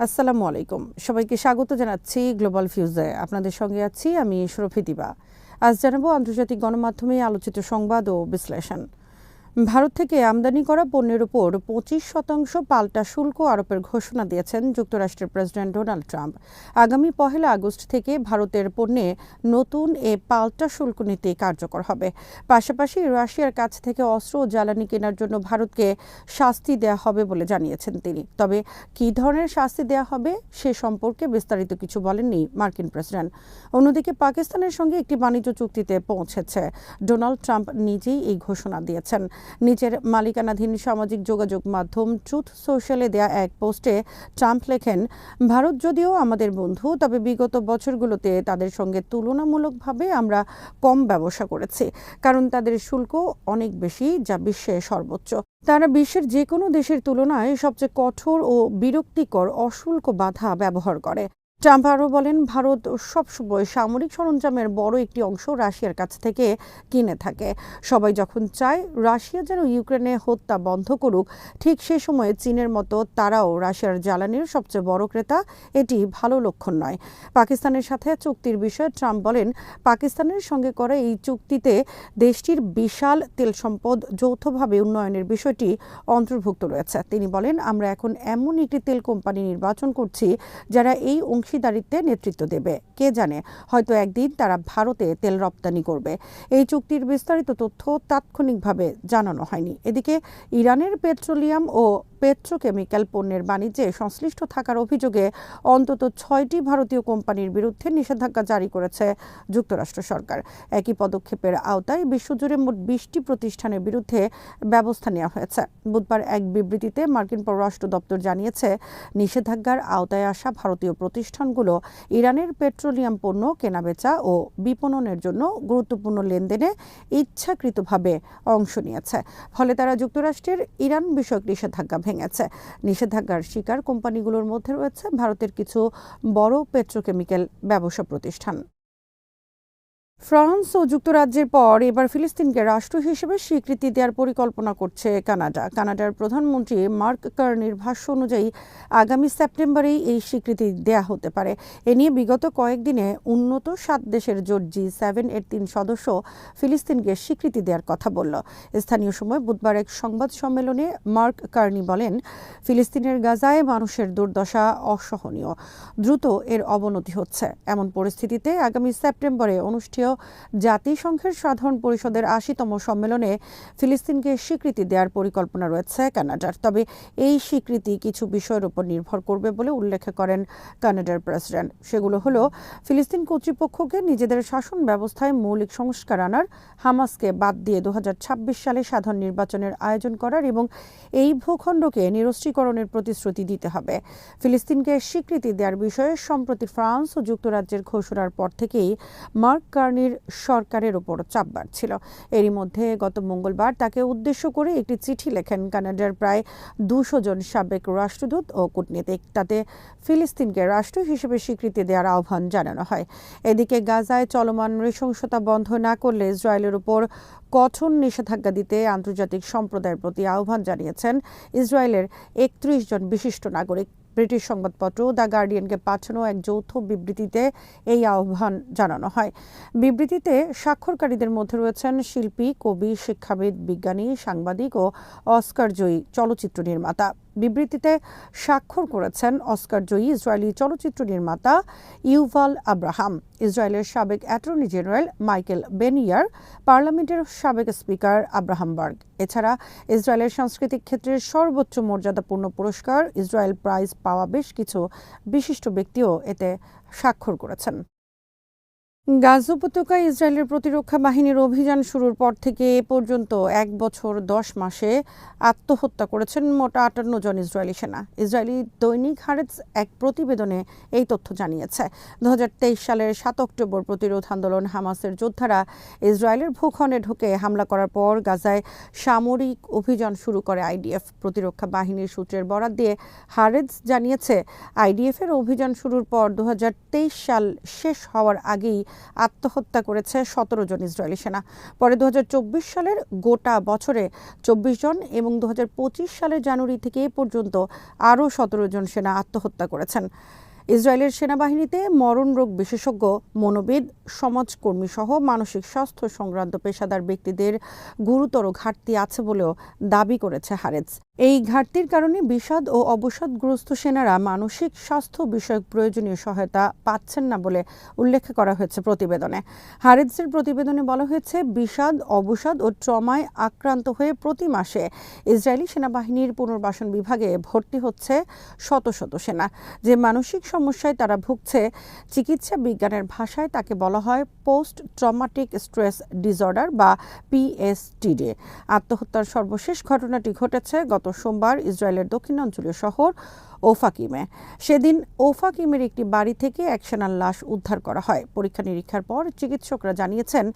আসসালামু আলাইকুম। সবাইকে স্বাগত জানাচ্ছি গ্লোবাল ভিউজে। আপনাদের সঙ্গে আছি আমি শরফি দিবা। আজ জানাবো আন্তর্জাতিক গণমাধ্যমে আলোচিত সংবাদ ও বিশ্লেষণ। ভারত থেকে আমদানি করা পণ্যের উপর 25% পাল্টা শুল্ক আরোপের ঘোষণা দিয়েছেন যুক্তরাষ্ট্রের প্রেসিডেন্ট ডোনাল্ড ট্রাম্প। আগামী 1 আগস্ট থেকে ভারতের পণ্যে নতুন এ পাল্টা শুল্ক নীতি কার্যকর হবে। পাশাপাশি রাশিয়ার কাছ থেকে অস্ত্র ও জ্বালানি কেনার জন্য ভারতকে শাস্তি দেওয়া হবে বলে জানিয়েছেন তিনি। তবে কী ধরনের শাস্তি দেওয়া হবে সে সম্পর্কে বিস্তারিত কিছু বলেননি মার্কিন প্রেসিডেন্ট। অন্যদিকে পাকিস্তানের সঙ্গে একটি বাণিজ্য চুক্তিতে পৌঁছেছে। ডোনাল্ড ট্রাম্প নিজেই এই ঘোষণা দিয়েছেন। নিজের মালিকানাধীন সামাজিক যোগাযোগ মাধ্যম ট্রুথ সোশ্যালে দেয়া এক পোস্টে ট্রাম্প লেখেন, ভারত যদিও আমাদের বন্ধু, তবে বিগত বছরগুলোতে তাদের সঙ্গে তুলনামূলকভাবে আমরা কম ব্যবসা করেছি, কারণ তাদের শুল্ক অনেক বেশি, যা বিশ্বে সর্বোচ্চ। তারা বিশ্বের যে কোনো দেশের তুলনায় সবচেয়ে কঠোর ও বিরক্তিকর অশুল্ক বাধা ব্যবহার করে। ট্রাম্প আরও বলেন, ভারত সবসময় সামরিক সরঞ্জামের বড় একটি অংশ রাশিয়ার কাছ থেকে কিনে থাকে। সবাই যখন চায় রাশিয়া যেন ইউক্রেনে হত্যা বন্ধ করুক, ঠিক সে সময়ে চীনের মতো তারাও রাশিয়ার জ্বালানির সবচেয়ে বড় ক্রেতা। এটি ভালো লক্ষণ নয়। পাকিস্তানের সাথে চুক্তির বিষয়ে ট্রাম্প বলেন, পাকিস্তানের সঙ্গে করা এই চুক্তিতে দেশটির বিশাল তেল সম্পদ যৌথভাবে উন্নয়নের বিষয়টি অন্তর্ভুক্ত রয়েছে। তিনি বলেন, আমরা এখন এমন একটি তেল কোম্পানি নির্বাচন করছি যারা এই অংশীদারিত্বে নেতৃত্ব দেবে। কে জানে, হয়তো একদিন তারা ভারতে তেল রপ্তানি করবে। এই চুক্তির বিস্তারিত তথ্য তাৎক্ষণিকভাবে জানানো হয়নি। এদিকে ইরানের পেট্রোলিয়াম ও পেট্রোকেমিক্যাল পণ্যের বাণিজ্যে সংশ্লিষ্ট থাকার অভিযোগে অন্তত 6টি ভারতীয় কোম্পানির বিরুদ্ধে নিষেধাজ্ঞা জারি করেছে যুক্তরাষ্ট্র সরকার। একই পদক্ষেপের আওতায় বিশ্বজুড়ে মোট 20টি প্রতিষ্ঠানের বিরুদ্ধে ব্যবস্থা নেওয়া হয়েছে। বুধবার এক বিবৃতিতে মার্কিন পররাষ্ট্র দপ্তর জানিয়েছে, নিষেধাজ্ঞার আওতায় আসা ভারতীয় প্রতিষ্ঠানগুলো ইরানের পেট্রোলিয়াম পণ্য কেনাবেচা ও বিপণনের জন্য গুরুত্বপূর্ণ লেনদেনে ইচ্ছাকৃতভাবে অংশ নিয়েছে। ফলে তারা যুক্তরাষ্ট্রের ইরান বিষয়ক নিষেধাজ্ঞা ভেঙেছে। নিষেধাজ্ঞার শিকার কোম্পানিগুলোর মধ্যে রয়েছে ভারতের কিছু বড় পেট্রোকেমিক্যাল ব্যবসা প্রতিষ্ঠান। ফ্রান্স ও যুক্তরাজ্যের পর এবার ফিলিস্তিনকে রাষ্ট্র হিসেবে স্বীকৃতি দেওয়ার পরিকল্পনা করছে কানাডা। কানাডার প্রধানমন্ত্রী মার্ক কার্নির ভাষ্য অনুযায়ী আগামী সেপ্টেম্বরেই এই স্বীকৃতি দেয়া হতে পারে। এ নিয়ে বিগত কয়েকদিনে উন্নত 7 দেশের জোট G7 এর 3 সদস্য ফিলিস্তিনকে স্বীকৃতি দেওয়ার কথা বলল। স্থানীয় সময় বুধবার এক সংবাদ সম্মেলনে মার্ক কার্নি বলেন, ফিলিস্তিনের গাজায় মানুষের দুর্দশা অসহনীয়। দ্রুত এর অবনতি হচ্ছে। এমন পরিস্থিতিতে আগামী সেপ্টেম্বরে অনুষ্ঠেয় জাতিসংঘের সাধারণ পরিষদের 80তম সম্মেলনে ফিলিস্তিনকে স্বীকৃতি দেওয়ার পরিকল্পনা রয়েছে কানাডার। তবে এই স্বীকৃতি কিছু বিষয়ের উপর নির্ভর করবে বলে উল্লেখ করেন কানাডার প্রেসিডেন্ট। সেগুলো হলো, ফিলিস্তিন কর্তৃপক্ষকে নিজেদের শাসন ব্যবস্থায় মৌলিক সংস্কার আনার, হামাসকে বাদ দিয়ে 2026 সালে সাধারণ নির্বাচনের আয়োজন করার এবং এই ভূখণ্ডকে নিরস্ত্রীকরণের প্রতিশ্রুতি দিতে হবে। ফিলিস্তিনকে স্বীকৃতি দেওয়ার বিষয়ে সম্প্রতি ফ্রান্স ও যুক্তরাজ্যের ঘোষণার পর থেকেই মার্ক কার্নির সরকারের ওপর চাপ বাড়ছিল। এরই মধ্যে গত মঙ্গলবার তাকে উদ্দেশ্য করে একটি চিঠি লেখেন কানাডার প্রায় 200 জন সাবেক রাষ্ট্রদূত ও কূটনীতিক। তাতে ফিলিস্তিনকে রাষ্ট্র হিসেবে স্বীকৃতি দেওয়ার আহ্বান জানানো হয়। এদিকে গাজায় চলমান নৃশংসতা বন্ধ না করলে ইসরায়েলের উপর কঠোর নিষেধাজ্ঞা দিতে আন্তর্জাতিক সম্প্রদায়ের প্রতি আহ্বান জানিয়েছেন ইসরায়েলের 31 জন বিশিষ্ট নাগরিক। ব্রিটিশ সংবাদপত্র দ্য গার্ডিয়ানকে পাঠানো এক যৌথ বিবৃতিতে এই আহ্বান জানানো হয়। বিবৃতিতে স্বাক্ষরকারীদের মধ্যে রয়েছেন শিল্পী, কবি, শিক্ষাবিদ, বিজ্ঞানী, সাংবাদিক ও অস্কারজয়ী চলচ্চিত্র নির্মাতা। বিবৃতিতে স্বাক্ষর করেছেন অস্কারজয়ী ইসরায়েলি চলচ্চিত্র নির্মাতা ইউভাল আব্রাহাম, ইসরায়েলের সাবেক অ্যাটর্নি জেনারেল মাইকেল বেনিয়ার, পার্লামেন্টের সাবেক স্পিকার আব্রাহাম বার্গ। এছাড়া ইসরায়েলের সাংস্কৃতিক ক্ষেত্রে সর্বোচ্চ মর্যাদাপূর্ণ পুরস্কার ইসরায়েল প্রাইজ পাওয়া বেশ কিছু বিশিষ্ট ব্যক্তিও এতে স্বাক্ষর করেছেন। গাজা উপত্যকায় ইসরায়েলের প্রতিরক্ষা বাহিনীর অভিযান শুরুর পর থেকে এ পর্যন্ত 1 বছর 10 মাসে আত্মহত্যা করেছেন মোট 58 জন ইসরায়েলি সেনা। ইসরায়েলি দৈনিক হারেটস এক প্রতিবেদনে এই তথ্য জানিয়েছে। 2023 সালের 7 অক্টোবর প্রতিরোধ আন্দোলন হামাসের যোদ্ধারা ইসরায়েলের ভূখণ্ডে ঢুকে হামলা করার পর গাজায় সামরিক অভিযান শুরু করে আইডিএফ। প্রতিরক্ষা বাহিনীর সূত্রের বরাত দিয়ে হারেটস জানিয়েছে, আইডিএফের অভিযান শুরুর পর 2023 সাল শেষ হওয়ার আগেই আত্মহত্যা করেছে 17 জন ইসরায়েলি সেনা। পরে 2024 সালের গোটা বছরে 24 জন এবং 2025 সালের জানুয়ারি থেকে এ পর্যন্ত আরও 17 জন সেনা আত্মহত্যা করেছেন। ইসরায়েলের সেনাবাহিনীতে মরণ রোগ বিশেষজ্ঞ, মনোবিদ, সমাজকর্মী সহ মানসিক স্বাস্থ্য সংক্রান্ত পেশাদার ব্যক্তিদের গুরুতর ঘাটতি আছে বলেও দাবি করেছে হারেজ। এই ঘাটতির কারণে বিষাদ ও অবসাদগ্রস্ত সেনারা মানসিক স্বাস্থ্য বিষয়ক প্রয়োজনীয় সহায়তা পাচ্ছেন না বলে উল্লেখ করা হয়েছে প্রতিবেদনে। হারেজের প্রতিবেদনে বলা হয়েছে, বিষাদ, অবসাদ ও ট্রমায় আক্রান্ত হয়ে প্রতি মাসে ইসরায়েলি সেনাবাহিনীর পুনর্বাসন বিভাগে ভর্তি হচ্ছে শত শত সেনা। যে মানসিক সমস্যায় তারা ভুগছে, চিকিৎসা বিজ্ঞানের ভাষায় তাকে বলা হয় পোস্ট ট্রমাটিক স্ট্রেস ডিসঅর্ডার বা পিএসটিডি। আত্মহত্যার সর্বশেষ ঘটনাটি ঘটেছে গত সোমবার ইসরায়েলের দক্ষিণাঞ্চলীয় শহর ওফাকিমে। সেদিন ওফাকিমের একটি বাড়ি থেকে এক সেনার লাশ উদ্ধার করা হয়। পরীক্ষা নিরীক্ষার পর চিকিৎসকরা জানিয়েছেন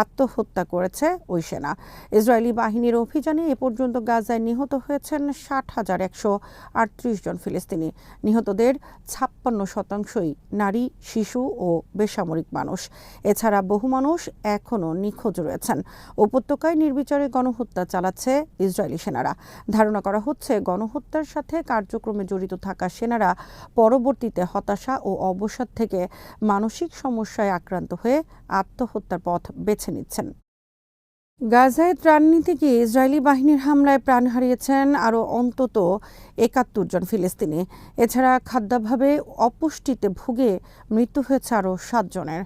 আত্মহত্যা করেছে ওই সেনা। ইসরায়েলি বাহিনীর অভিযানে এ পর্যন্ত গাজায় নিহত হয়েছেন 60,138 জন ফিলিস্তিনি। নিহতদের 56% নারী, শিশু ও বেসামরিক মানুষ। এছাড়া বহু মানুষ এখনও নিখোঁজ রয়েছেন। উপত্যকায় নির্বিচারে গণহত্যা চালাচ্ছে ইসরায়েলি সেনারা। ধারণা করা হচ্ছে, গণহত্যার সাথে কার্যক্রমে জড়িত থাকা সেনারা পরবর্তীতে হতাশা ও অবসাদ থেকে মানসিক সমস্যায় আক্রান্ত হয়ে আত্মহত্যার পথ বেছে নিচ্ছেন। গাজায় ত্রাণ নিতে গিয়ে ইসরায়েলি বাহিনীর হামলায় প্রাণ হারিয়েছেন আরও অন্তত 71 জন ফিলিস্তিনি। এছাড়া খাদ্যাভাবে অপুষ্টিতে ভুগে মৃত্যু হয়েছে আরও 7 জনের।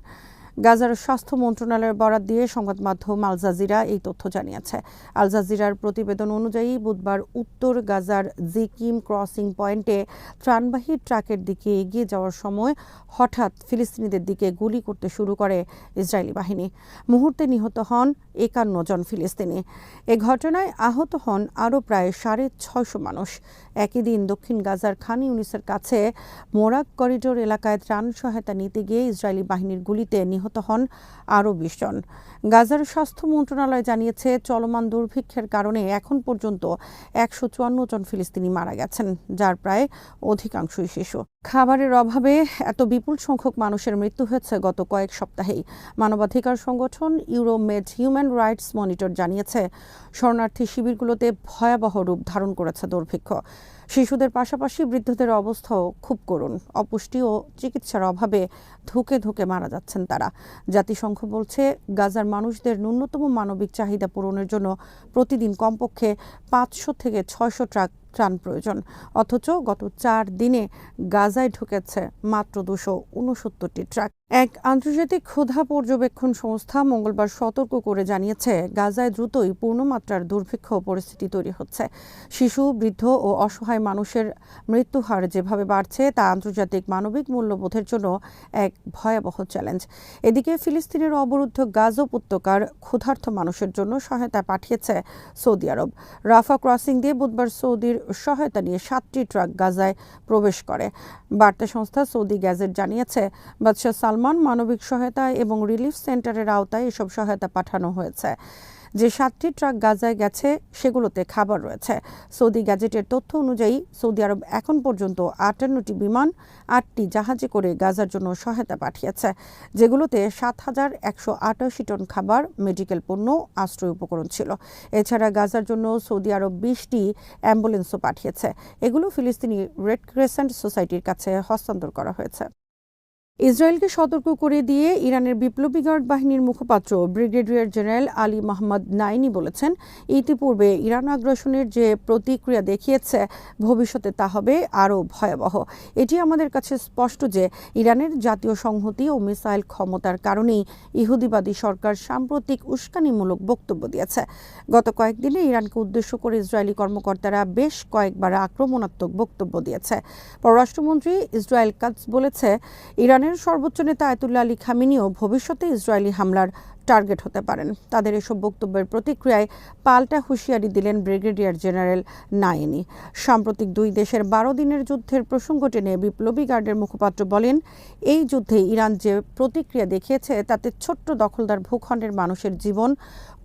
গাজার স্বাস্থ্য মন্ত্রণালয়ের বরাত দিয়ে সংবাদ মাধ্যম আল জাজিরা এই তথ্য জানিয়েছে। আল জাজিরার প্রতিবেদন অনুযায়ী বুধবার উত্তর গাজার জিকিম ক্রসিং পয়েন্টে ত্রাণবাহী ট্রাকের দিকে এগিয়ে যাওয়ার সময় হঠাৎ ফিলিস্তিনিদের দিকে গুলি করতে শুরু করে ইসরায়েলি বাহিনী। মুহূর্তে নিহত হন 51 জন ফিলিস্তিনি। এ ঘটনায় আহত হন আরও প্রায় 650 মানুষ। একই দিন দক্ষিণ গাজার খান ইউনিসের কাছে মোরাক করিডোর এলাকায় ত্রাণ সহায়তা নিতে গিয়ে ইসরায়েলি বাহিনীর গুলিতে নিহত হন আরও 20 জন। গাজার স্বাস্থ্য মন্ত্রণালয় জানিয়েছে, চলমান দুর্ভিক্ষের কারণে এখন পর্যন্ত 154 জন ফিলিস্তিনি মারা গেছেন, যার প্রায় অধিকাংশই শিশু। খাবারের অভাবে এত বিপুল সংখ্যক মানুষের মৃত্যু হয়েছে গত কয়েক সপ্তাহেই। মানবাধিকার সংগঠন ইউরোমেড হিউম্যান রাইটস মনিটর জানিয়েছে, শরণার্থী শিবিরগুলোতে ভয়াবহ রূপ ধারণ করেছে দুর্ভিক্ষ। শিশুদের পাশাপাশি বৃদ্ধদের অবস্থাও খুব করুণ। অপুষ্টি ও চিকিৎসার অভাবে ধুকে ধুকে মারা যাচ্ছেন তারা। জাতিসংঘ বলছে, গাজার মানুষদের ন্যূনতম মানবিক চাহিদা পূরণের জন্য প্রতিদিন কমপক্ষে 500 থেকে 600 ট্রাক ত্রাণ প্রয়োজন। অথচ গত 4 দিনে গাজায় ঢুকেছে মাত্র 269টি ট্রাক। এক আন্তর্জাতিক ক্ষুধা পর্যবেক্ষণ সংস্থা মঙ্গলবার সতর্ক করে জানিয়েছে, গাজায় দ্রুতই পূর্ণমাত্রার দুর্ভিক্ষ পরিস্থিতি তৈরি হচ্ছে। শিশু, বৃদ্ধ ও অসহায় মানুষের মৃত্যু হার যেভাবে বাড়ছে, তা আন্তর্জাতিক মানবিক মূল্যবোধের জন্য এক ভয়াবহ চ্যালেঞ্জ। এদিকে ফিলিস্তিনের অবরুদ্ধ গাজা উপত্যকার ক্ষুধার্ত মানুষের জন্য সহায়তা পাঠিয়েছে সৌদি আরব। রাফা ক্রসিং দিয়ে বুধবার সৌদির সহায়তা নিয়ে 7টি ট্রাক গাজায় প্রবেশ করে। বার্তা সংস্থা সৌদি গ্যাজেট জানিয়েছে, বাদশাহ সালমান মানবিক সহায়তা এবং রিলিফ সেন্টারের আওতায় এসব সহায়তা পাঠানো হয়েছে। যে 7টি ট্রাক গাজায় গেছে সেগুলোতে খাবার রয়েছে। সৌদি গ্যাজেটের তথ্য অনুযায়ী সৌদি আরব এখন পর্যন্ত 58টি বিমান, 8টি জাহাজে করে গাজার জন্য সহায়তা পাঠিয়েছে, যেগুলোতে 7,188 টন খাবার, মেডিকেল পণ্য, আশ্রয় উপকরণ ছিল। এছাড়া গাজার জন্য সৌদি আরব 20টি অ্যাম্বুলেন্সও পাঠিয়েছে। এগুলো ফিলিস্তিনি রেড ক্রেসেন্ট সোসাইটির কাছে হস্তান্তর করা হয়েছে। ইসরায়েলকে সতর্ক করে দিয়ে ইরানের বিপ্লবী গার্ড বাহিনীর মুখপাত্র ব্রিগেডিয়ার জেনারেল আলী মাহমদ নাইনি বলেছেন, ইতিপূর্বে ইরান আগ্রাসনের যে প্রতিক্রিয়া দেখিয়েছে, ভবিষ্যতে তা হবে আরও ভয়াবহ। এটি আমাদের কাছে স্পষ্ট যে ইরানের জাতীয় সংহতি ও মিসাইল ক্ষমতার কারণেই ইহুদিবাদী সরকার সাম্প্রতিক উস্কানিমূলক বক্তব্য দিয়েছে। গত কয়েকদিনে ইরানকে উদ্দেশ্য করে ইসরায়েলি কর্মকর্তারা বেশ কয়েকবার আক্রমণাত্মক বক্তব্য দিয়েছে। পররাষ্ট্রমন্ত্রী ইসরায়েল কাটজ বলেছে, ইরানের সর্বোচ্চ নেতা আয়াতুল্লাহ আলী খামেনিও ভবিষ্যতে ইসরায়েলি হামলার টার্গেট হতে পারেন। তাদের এসব বক্তব্যের প্রতিক্রিয়ায় পাল্টা হুঁশিয়ারি দিলেন ব্রিগেডিয়ার জেনারেল নায়েনি। সাম্প্রতিক দুই দেশের 12 দিনের যুদ্ধের প্রসঙ্গ টেনে বিপ্লবী গার্ডের মুখপাত্র বলেন, এই যুদ্ধে ইরান যে প্রতিক্রিয়া দেখিয়েছে তাতে ছোট্ট দখলদার ভূখণ্ডের মানুষের জীবন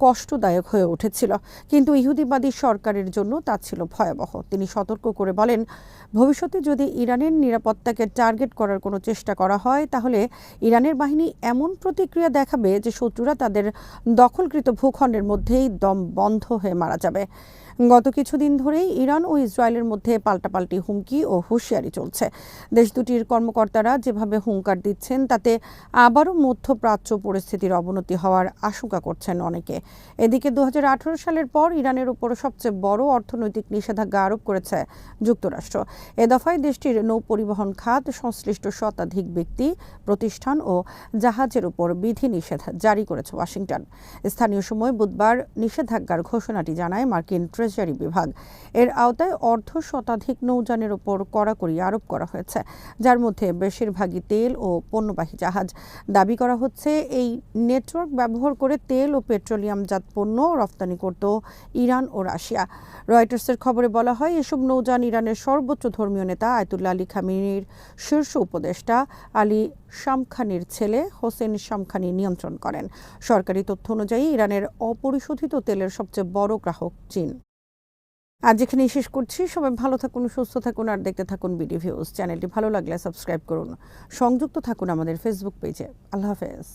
কষ্টদায়ক হয়ে উঠেছিল, কিন্তু ইহুদিবাদী সরকারের জন্য তা ছিল ভয়াবহ। তিনি সতর্ক করে বলেন, ভবিষ্যতে যদি ইরানের নিরাপত্তাকে টার্গেট করার কোনো চেষ্টা করা হয় তাহলে ইরানের বাহিনী এমন প্রতিক্রিয়া দেখাবে যে শত্রুরা তাদের দখলকৃত ভূখণ্ডের মধ্যেই দম বন্ধ হয়ে মারা যাবে। গত কিছুদিন ধরেই ইরান ও ইসরায়েলের মধ্যে পাল্টাপাল্টি হুমকি ও হুঁশিয়ারি চলছে। দেশ দুটির কর্মকর্তারা যেভাবে হুঙ্কার দিচ্ছেন তাতে আবারও মধ্যপ্রাচ্য পরিস্থিতির অবনতি হওয়ার আশঙ্কা করছেন অনেকে। এদিকে 2018 সালের পর ইরানের উপর সবচেয়ে বড় অর্থনৈতিক নিষেধাজ্ঞা আরোপ করেছে যুক্তরাষ্ট্র। এ দফায় দেশটির নৌ পরিবহন খাত, সংশ্লিষ্ট শতাধিক ব্যক্তি, প্রতিষ্ঠান ও জাহাজের উপর বিধিনিষেধ জারি করেছে ওয়াশিংটন। স্থানীয় সময় বুধবার নিষেধাজ্ঞার ঘোষণাটি জানায় মার্কিন ট্রেজারি বিভাগ। এর আওতায় অর্ধশতাধিক নৌযানের উপর কড়াকড়ি আরোপ করা হয়েছে, যার মধ্যে বেশিরভাগই তেল ও পণ্যবাহী জাহাজ। দাবি করা হচ্ছে এই নেটওয়ার্ক ব্যবহার করে তেল ও পেট্রোলিয়ামজাত পণ্য রপ্তানি করত ইরান ও রাশিয়া। রয়টার্সের খবরে বলা হয়, এসব নৌযান ইরানের সর্বোচ্চ ধর্মীয় নেতা আয়াতুল্লাহ আলী খামেনির শীর্ষ উপদেষ্টা আলী শামখানির ছেলে হোসেন শামখানি নিয়ন্ত্রণ করেন। সরকারি তথ্য অনুযায়ী ইরানের অপরিশোধিত তেলের সবচেয়ে বড় গ্রাহক চীন। আজ এখানেই শেষ করছি। সবাই ভালো থাকুন, সুস্থ থাকুন আর দেখতে থাকুন বিডি ভিউজ। চ্যানেলটি ভালো লাগলে সাবস্ক্রাইব করুন। সংযুক্ত থাকুন আমাদের ফেসবুক পেজে। আল্লাহ হাফেজ।